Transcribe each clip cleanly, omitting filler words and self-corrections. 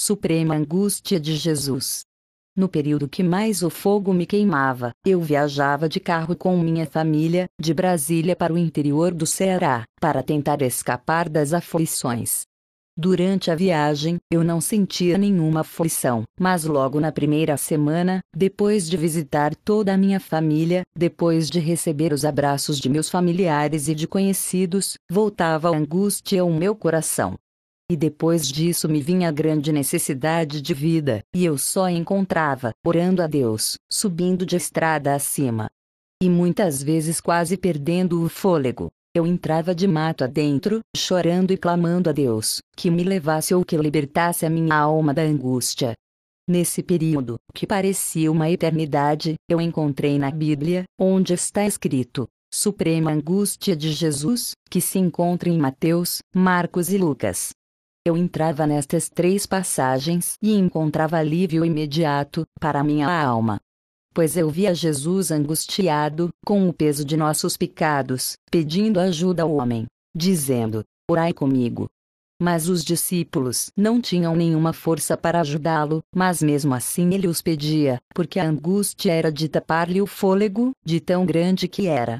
suprema angústia de Jesus. No período que mais o fogo me queimava, eu viajava de carro com minha família, de Brasília para o interior do Ceará, para tentar escapar das aflições. Durante a viagem, eu não sentia nenhuma aflição, mas logo na primeira semana, depois de visitar toda a minha família, depois de receber os abraços de meus familiares e de conhecidos, voltava a angústia ao meu coração. E depois disso me vinha a grande necessidade de vida, e eu só encontrava, orando a Deus, subindo de estrada acima. E muitas vezes quase perdendo o fôlego. Eu entrava de mato adentro, chorando e clamando a Deus, que me levasse ou que libertasse a minha alma da angústia. Nesse período, que parecia uma eternidade, eu encontrei na Bíblia, onde está escrito, suprema angústia de Jesus, que se encontra em Mateus, Marcos e Lucas. Eu entrava nestas 3 passagens e encontrava alívio imediato para minha alma. Pois eu via Jesus angustiado, com o peso de nossos pecados, pedindo ajuda ao homem, dizendo: orai comigo. Mas os discípulos não tinham nenhuma força para ajudá-lo, mas mesmo assim ele os pedia, porque a angústia era de tapar-lhe o fôlego, de tão grande que era.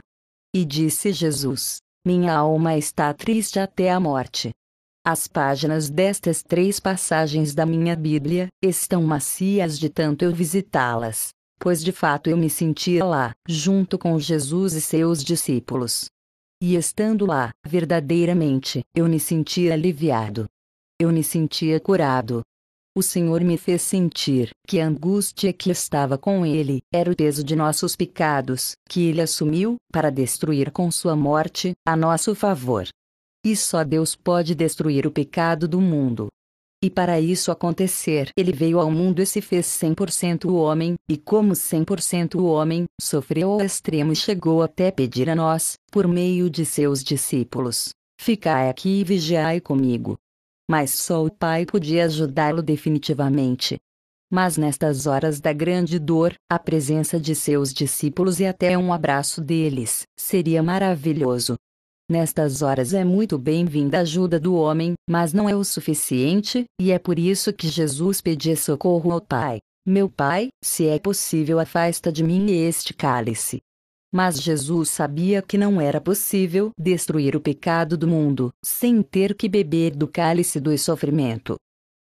E disse Jesus: minha alma está triste até a morte. As páginas destas 3 passagens da minha Bíblia estão macias de tanto eu visitá-las, pois de fato eu me sentia lá, junto com Jesus e seus discípulos. E estando lá, verdadeiramente, eu me sentia aliviado. Eu me sentia curado. O Senhor me fez sentir que a angústia que estava com Ele era o peso de nossos pecados, que Ele assumiu, para destruir com sua morte, a nosso favor. E só Deus pode destruir o pecado do mundo. E para isso acontecer, Ele veio ao mundo e se fez 100% homem, e como 100% homem, sofreu ao extremo e chegou até pedir a nós, por meio de seus discípulos: ficai aqui e vigiai comigo. Mas só o Pai podia ajudá-lo definitivamente. Mas nestas horas da grande dor, a presença de seus discípulos e até um abraço deles, seria maravilhoso. Nestas horas é muito bem-vinda a ajuda do homem, mas não é o suficiente, e é por isso que Jesus pedia socorro ao Pai: meu Pai, se é possível afasta de mim este cálice. Mas Jesus sabia que não era possível destruir o pecado do mundo, sem ter que beber do cálice do sofrimento.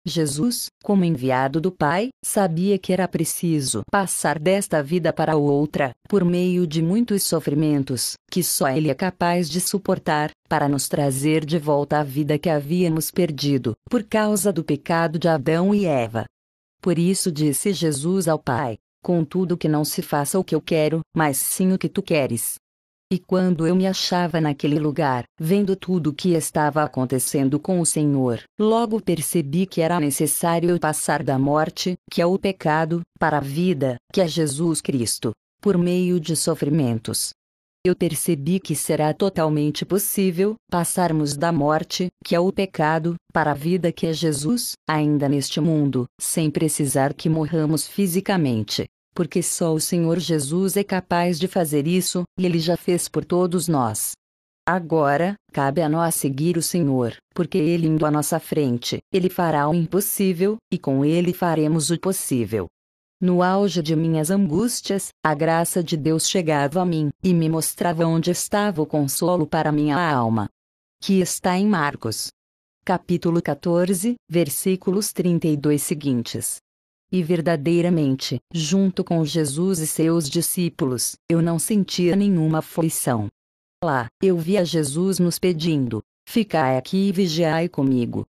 Jesus, como enviado do Pai, sabia que era preciso passar desta vida para outra, por meio de muitos sofrimentos, que só Ele é capaz de suportar, para nos trazer de volta a vida que havíamos perdido, por causa do pecado de Adão e Eva. Por isso disse Jesus ao Pai: contudo que não se faça o que eu quero, mas sim o que tu queres. E quando eu me achava naquele lugar, vendo tudo o que estava acontecendo com o Senhor, logo percebi que era necessário eu passar da morte, que é o pecado, para a vida, que é Jesus Cristo, por meio de sofrimentos. Eu percebi que será totalmente possível passarmos da morte, que é o pecado, para a vida que é Jesus, ainda neste mundo, sem precisar que morramos fisicamente. Porque só o Senhor Jesus é capaz de fazer isso, e Ele já fez por todos nós. Agora, cabe a nós seguir o Senhor, porque Ele indo à nossa frente, Ele fará o impossível, e com Ele faremos o possível. No auge de minhas angústias, a graça de Deus chegava a mim, e me mostrava onde estava o consolo para minha alma. Que está em Marcos. Capítulo 14, versículos 32 seguintes. E verdadeiramente, junto com Jesus e seus discípulos, eu não sentia nenhuma aflição. Lá, eu via Jesus nos pedindo: ficai aqui e vigiai comigo.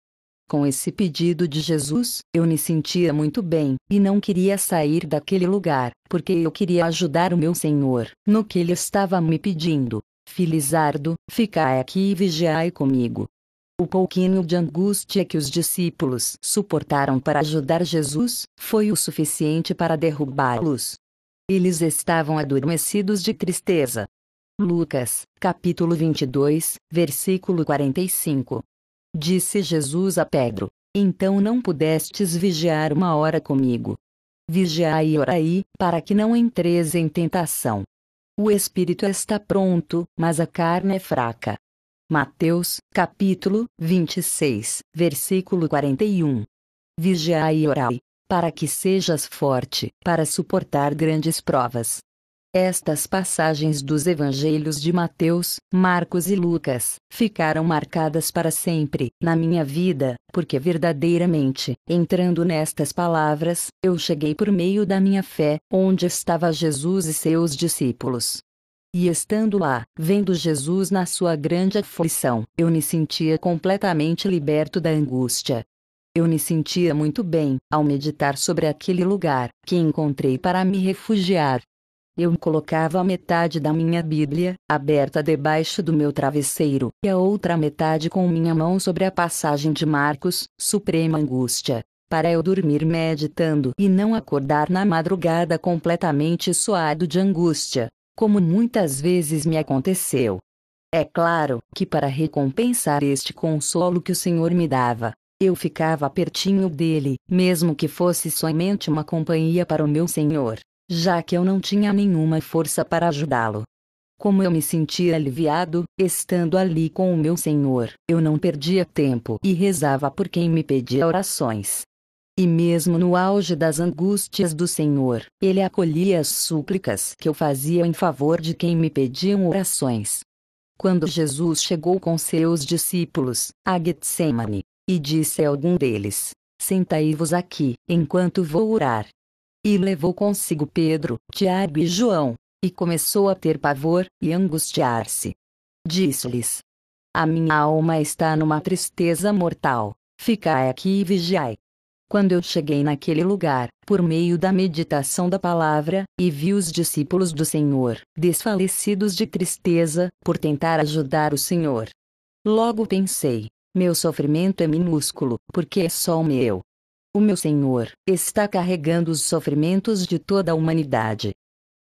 Com esse pedido de Jesus, eu me sentia muito bem, e não queria sair daquele lugar, porque eu queria ajudar o meu Senhor, no que Ele estava me pedindo: Felizardo, ficai aqui e vigiai comigo. O pouquinho de angústia que os discípulos suportaram para ajudar Jesus, foi o suficiente para derrubá-los. Eles estavam adormecidos de tristeza. Lucas, capítulo 22, versículo 45. Disse Jesus a Pedro: então não pudestes vigiar 1 hora comigo? Vigiai e orai, para que não entreis em tentação. O espírito está pronto, mas a carne é fraca. Mateus, capítulo 26, versículo 41. Vigiai e orai, para que sejas forte, para suportar grandes provas. Estas passagens dos evangelhos de Mateus, Marcos e Lucas ficaram marcadas para sempre na minha vida, porque verdadeiramente, entrando nestas palavras, eu cheguei por meio da minha fé, onde estava Jesus e seus discípulos. E estando lá, vendo Jesus na sua grande aflição, eu me sentia completamente liberto da angústia. Eu me sentia muito bem, ao meditar sobre aquele lugar que encontrei para me refugiar. Eu colocava a metade da minha Bíblia, aberta debaixo do meu travesseiro, e a outra metade com minha mão sobre a passagem de Marcos, Suprema Angústia, para eu dormir meditando e não acordar na madrugada completamente suado de angústia, como muitas vezes me aconteceu. É claro que para recompensar este consolo que o Senhor me dava, eu ficava pertinho dele, mesmo que fosse somente uma companhia para o meu Senhor, já que eu não tinha nenhuma força para ajudá-lo. Como eu me sentia aliviado, estando ali com o meu Senhor, eu não perdia tempo e rezava por quem me pedia orações. E mesmo no auge das angústias do Senhor, Ele acolhia as súplicas que eu fazia em favor de quem me pediam orações. Quando Jesus chegou com seus discípulos a Getsemane, e disse a algum deles: Sentai-vos aqui, enquanto vou orar. E levou consigo Pedro, Tiago e João, e começou a ter pavor e angustiar-se. Disse-lhes: A minha alma está numa tristeza mortal, ficai aqui e vigiai. Quando eu cheguei naquele lugar, por meio da meditação da palavra, e vi os discípulos do Senhor, desfalecidos de tristeza, por tentar ajudar o Senhor. Logo pensei: meu sofrimento é minúsculo, porque é só o meu. O meu Senhor está carregando os sofrimentos de toda a humanidade.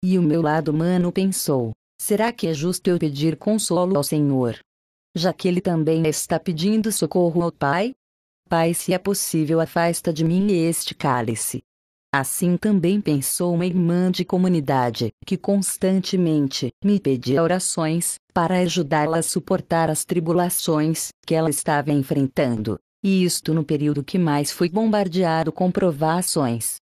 E o meu lado humano pensou: será que é justo eu pedir consolo ao Senhor, já que Ele também está pedindo socorro ao Pai? Pai, se é possível, afasta de mim este cálice. Assim também pensou uma irmã de comunidade, que constantemente me pedia orações, para ajudá-la a suportar as tribulações que ela estava enfrentando, e isto no período que mais fui bombardeado com provações.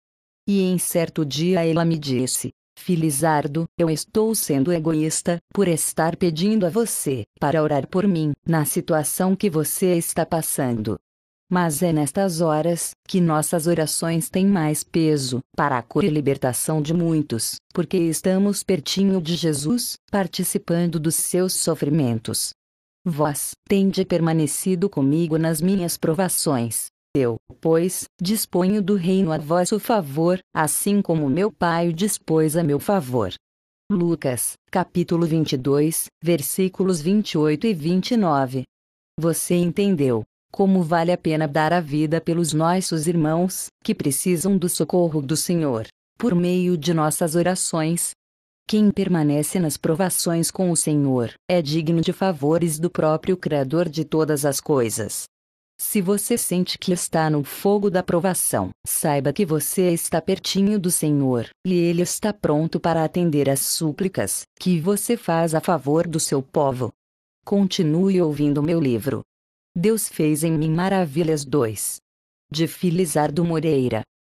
E em certo dia ela me disse: Filizardo, eu estou sendo egoísta, por estar pedindo a você, para orar por mim, na situação que você está passando. Mas é nestas horas que nossas orações têm mais peso, para a cura e libertação de muitos, porque estamos pertinho de Jesus, participando dos seus sofrimentos. Vós tende permanecido comigo nas minhas provações. Eu, pois, disponho do reino a vosso favor, assim como meu Pai o dispôs a meu favor. Lucas, capítulo 22, versículos 28 e 29. Você entendeu como vale a pena dar a vida pelos nossos irmãos, que precisam do socorro do Senhor, por meio de nossas orações? Quem permanece nas provações com o Senhor, é digno de favores do próprio Criador de todas as coisas. Se você sente que está no fogo da provação, saiba que você está pertinho do Senhor, e Ele está pronto para atender às súplicas que você faz a favor do seu povo. Continue ouvindo meu livro. Deus fez em mim maravilhas 2. De Felizardo Moreira.